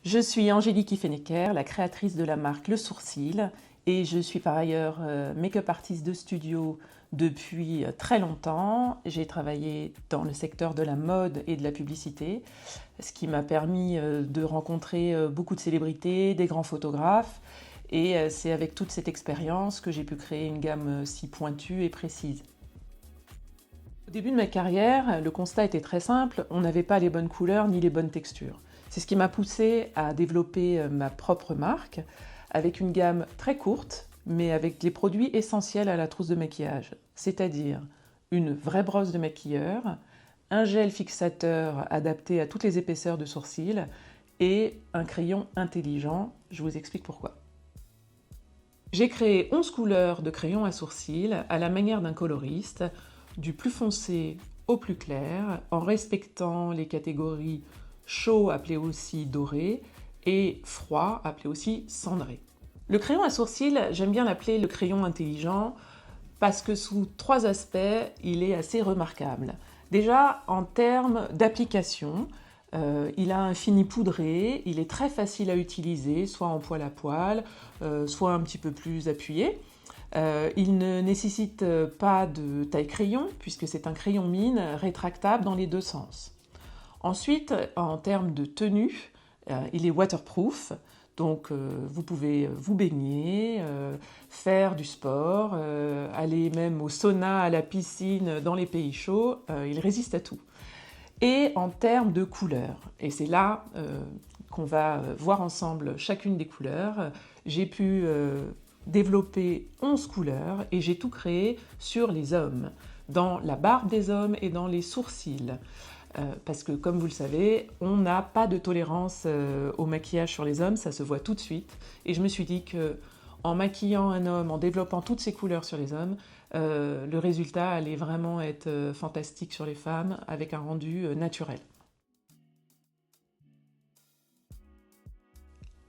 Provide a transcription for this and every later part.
Je suis Angélique Ifenecker, la créatrice de la marque Le Sourcil et je suis par ailleurs make-up artiste de studio depuis très longtemps. J'ai travaillé dans le secteur de la mode et de la publicité, ce qui m'a permis de rencontrer beaucoup de célébrités, des grands photographes et c'est avec toute cette expérience que j'ai pu créer une gamme si pointue et précise. Au début de ma carrière, le constat était très simple, on n'avait pas les bonnes couleurs ni les bonnes textures. C'est ce qui m'a poussée à développer ma propre marque avec une gamme très courte, mais avec les produits essentiels à la trousse de maquillage, c'est-à-dire une vraie brosse de maquilleur, un gel fixateur adapté à toutes les épaisseurs de sourcils et un crayon intelligent. Je vous explique pourquoi. J'ai créé 11 couleurs de crayons à sourcils à la manière d'un coloriste, du plus foncé au plus clair, en respectant les catégories chaud, appelé aussi doré, et froid, appelé aussi cendré. Le crayon à sourcils, j'aime bien l'appeler le crayon intelligent, parce que sous 3 aspects, il est assez remarquable. Déjà, en termes d'application, il a un fini poudré, il est très facile à utiliser, soit en poil à poil, soit un petit peu plus appuyé. Il ne nécessite pas de taille crayon, puisque c'est un crayon mine rétractable dans les deux sens. Ensuite, en termes de tenue, il est waterproof, donc vous pouvez vous baigner, faire du sport, aller même au sauna, à la piscine, dans les pays chauds, il résiste à tout. Et en termes de couleurs, et c'est là qu'on va voir ensemble chacune des couleurs, j'ai pu développer 11 couleurs et j'ai tout créé sur les hommes, dans la barbe des hommes et dans les sourcils. Parce que comme vous le savez, on n'a pas de tolérance au maquillage sur les hommes, ça se voit tout de suite. Et je me suis dit que en maquillant un homme, en développant toutes ces couleurs sur les hommes, le résultat allait vraiment être fantastique sur les femmes, avec un rendu naturel.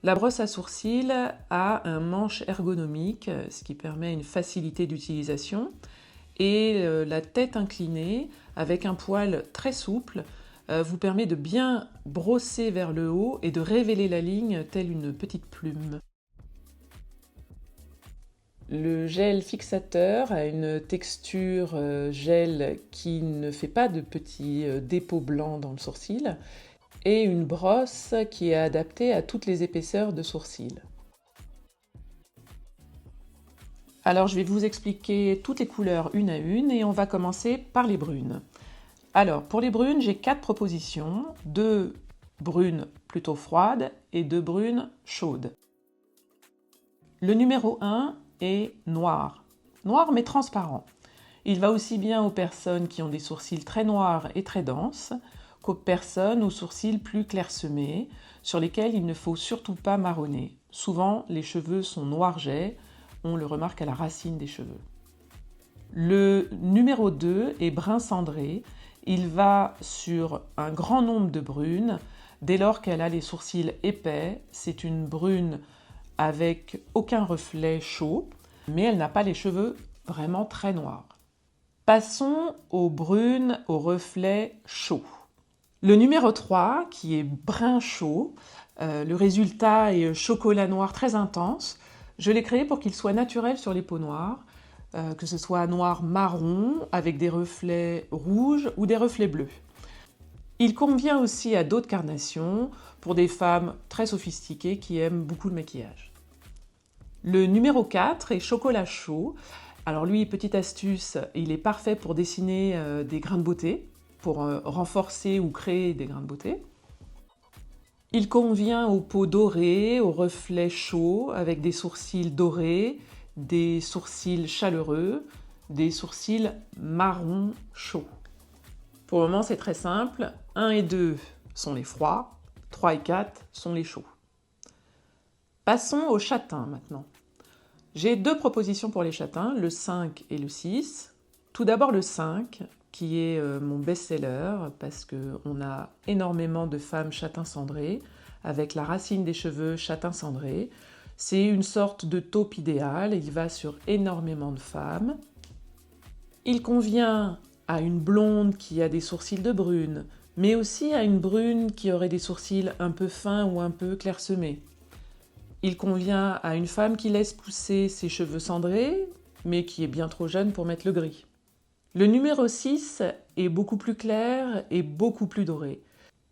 La brosse à sourcils a un manche ergonomique, ce qui permet une facilité d'utilisation, et la tête inclinée, avec un poil très souple, vous permet de bien brosser vers le haut et de révéler la ligne telle une petite plume. Le gel fixateur a une texture gel qui ne fait pas de petits dépôts blancs dans le sourcil et une brosse qui est adaptée à toutes les épaisseurs de sourcils. Alors je vais vous expliquer toutes les couleurs une à une et on va commencer par les brunes. Alors pour les brunes, j'ai 4 propositions, 2 brunes plutôt froides et 2 brunes chaudes. Le numéro 1 est noir. Noir mais transparent. Il va aussi bien aux personnes qui ont des sourcils très noirs et très denses qu'aux personnes aux sourcils plus clairsemés, sur lesquels il ne faut surtout pas marronner. Souvent, les cheveux sont noirgets, on le remarque à la racine des cheveux. Le numéro 2 est brun cendré. Il va sur un grand nombre de brunes. Dès lors qu'elle a les sourcils épais, c'est une brune avec aucun reflet chaud, mais elle n'a pas les cheveux vraiment très noirs. Passons aux brunes aux reflets chauds. Le numéro 3, qui est brun chaud, le résultat est chocolat noir très intense. Je l'ai créé pour qu'il soit naturel sur les peaux noires, que ce soit noir marron avec des reflets rouges ou des reflets bleus. Il convient aussi à d'autres carnations pour des femmes très sophistiquées qui aiment beaucoup le maquillage. Le numéro 4 est chocolat chaud. Alors lui, petite astuce, il est parfait pour dessiner des grains de beauté, pour renforcer ou créer des grains de beauté. Il convient aux peaux dorées, aux reflets chauds, avec des sourcils dorés, des sourcils chaleureux, des sourcils marron chauds. Pour le moment, c'est très simple. 1 et 2 sont les froids, 3 et 4 sont les chauds. Passons au châtain maintenant. J'ai 2 propositions pour les châtains, le 5 et le 6. Tout d'abord le 5, qui est mon best-seller, parce qu'on a énormément de femmes châtain cendré, avec la racine des cheveux châtain cendré. C'est une sorte de taupe idéale, il va sur énormément de femmes. Il convient à une blonde qui a des sourcils de brune, mais aussi à une brune qui aurait des sourcils un peu fins ou un peu clairsemés. Il convient à une femme qui laisse pousser ses cheveux cendrés, mais qui est bien trop jeune pour mettre le gris. Le numéro 6 est beaucoup plus clair et beaucoup plus doré.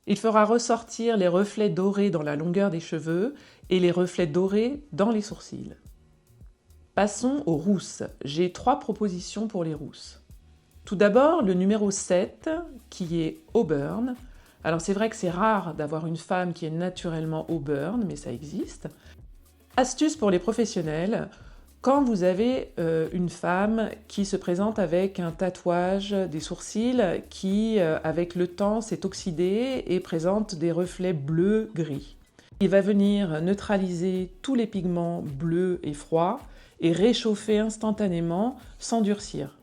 Il fera ressortir les reflets dorés dans la longueur des cheveux et les reflets dorés dans les sourcils. Passons aux rousses. J'ai 3 propositions pour les rousses. Tout d'abord, le numéro 7, qui est auburn. Alors c'est vrai que c'est rare d'avoir une femme qui est naturellement auburn, mais ça existe. Astuce pour les professionnels, quand vous avez une femme qui se présente avec un tatouage des sourcils qui, avec le temps, s'est oxydé et présente des reflets bleu-gris. Il va venir neutraliser tous les pigments bleus et froids et réchauffer instantanément sans durcir.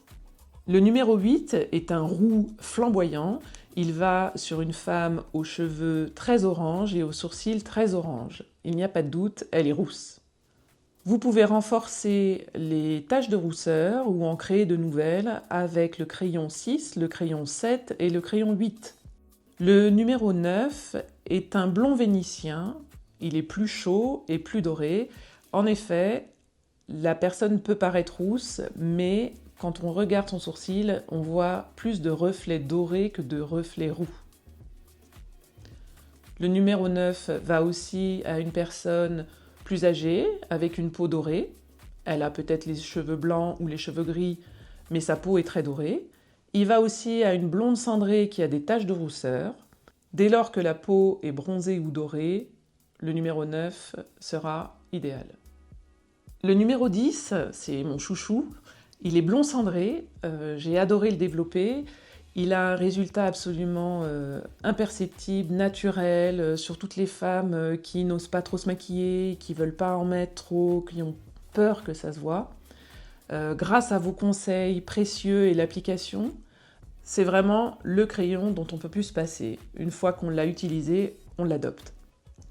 Le numéro 8 est un roux flamboyant. Il va sur une femme aux cheveux très orange et aux sourcils très orange. Il n'y a pas de doute, elle est rousse. Vous pouvez renforcer les taches de rousseur ou en créer de nouvelles avec le crayon 6, le crayon 7 et le crayon 8. Le numéro 9 est un blond vénitien. Il est plus chaud et plus doré. En effet, la personne peut paraître rousse, mais quand on regarde son sourcil, on voit plus de reflets dorés que de reflets roux. Le numéro 9 va aussi à une personne plus âgée, avec une peau dorée. Elle a peut-être les cheveux blancs ou les cheveux gris, mais sa peau est très dorée. Il va aussi à une blonde cendrée qui a des taches de rousseur. Dès lors que la peau est bronzée ou dorée, le numéro 9 sera idéal. Le numéro 10, c'est mon chouchou. Il est blond cendré, j'ai adoré le développer. Il a un résultat absolument imperceptible, naturel, sur toutes les femmes qui n'osent pas trop se maquiller, qui ne veulent pas en mettre trop, qui ont peur que ça se voit. Grâce à vos conseils précieux et l'application, c'est vraiment le crayon dont on ne peut plus se passer. Une fois qu'on l'a utilisé, on l'adopte.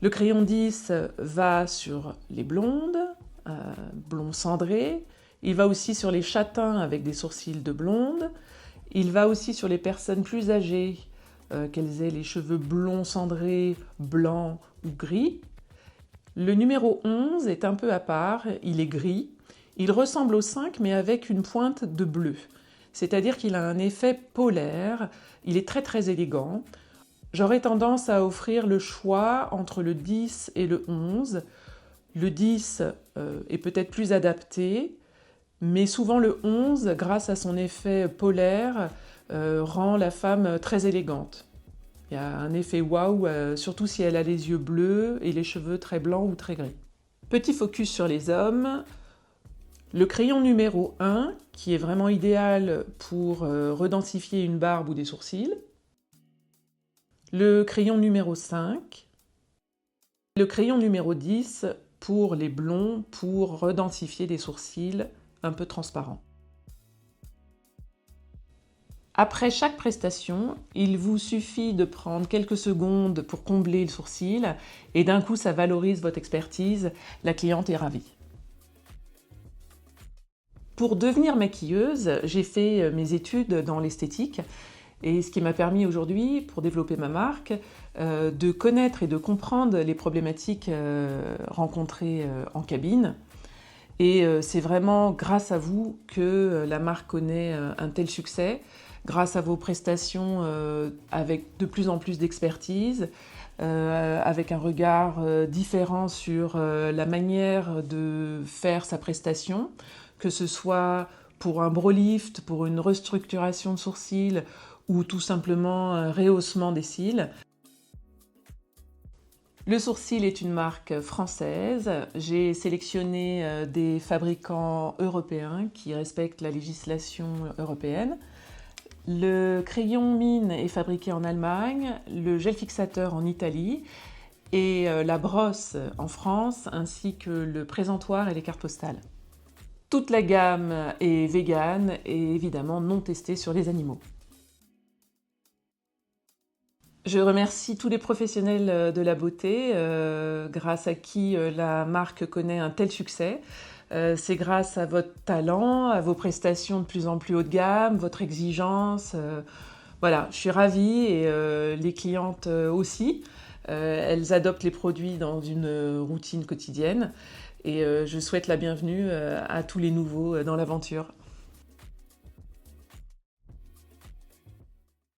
Le crayon 10 va sur les blondes, blonds cendrés. Il va aussi sur les châtains avec des sourcils de blonde. Il va aussi sur les personnes plus âgées, qu'elles aient les cheveux blonds cendrés, blancs ou gris. Le numéro 11 est un peu à part, il est gris. Il ressemble au 5 mais avec une pointe de bleu. C'est-à-dire qu'il a un effet polaire, il est très très élégant. J'aurais tendance à offrir le choix entre le 10 et le 11. Le 10 est peut-être plus adapté, mais souvent le 11, grâce à son effet polaire, rend la femme très élégante. Il y a un effet waouh, surtout si elle a les yeux bleus et les cheveux très blancs ou très gris. Petit focus sur les hommes. Le crayon numéro 1, qui est vraiment idéal pour redensifier une barbe ou des sourcils. Le crayon numéro 5. Le crayon numéro 10 pour les blonds, pour redensifier des sourcils un peu transparents. Après chaque prestation, il vous suffit de prendre quelques secondes pour combler le sourcil et d'un coup ça valorise votre expertise, la cliente est ravie. Pour devenir maquilleuse, j'ai fait mes études dans l'esthétique et ce qui m'a permis aujourd'hui, pour développer ma marque, de connaître et de comprendre les problématiques rencontrées en cabine. Et c'est vraiment grâce à vous que la marque connaît un tel succès, grâce à vos prestations avec de plus en plus d'expertise, avec un regard différent sur la manière de faire sa prestation, que ce soit pour un brow lift, pour une restructuration de sourcils ou tout simplement un rehaussement des cils. Le Sourcil est une marque française. J'ai sélectionné des fabricants européens qui respectent la législation européenne. Le crayon mine est fabriqué en Allemagne, le gel fixateur en Italie et la brosse en France, ainsi que le présentoir et les cartes postales. Toute la gamme est végane et évidemment non testée sur les animaux. Je remercie tous les professionnels de la beauté, grâce à qui la marque connaît un tel succès. C'est grâce à votre talent, à vos prestations de plus en plus haut de gamme, votre exigence. Voilà, je suis ravie et les clientes aussi. Elles adoptent les produits dans une routine quotidienne et je souhaite la bienvenue à tous les nouveaux dans l'aventure.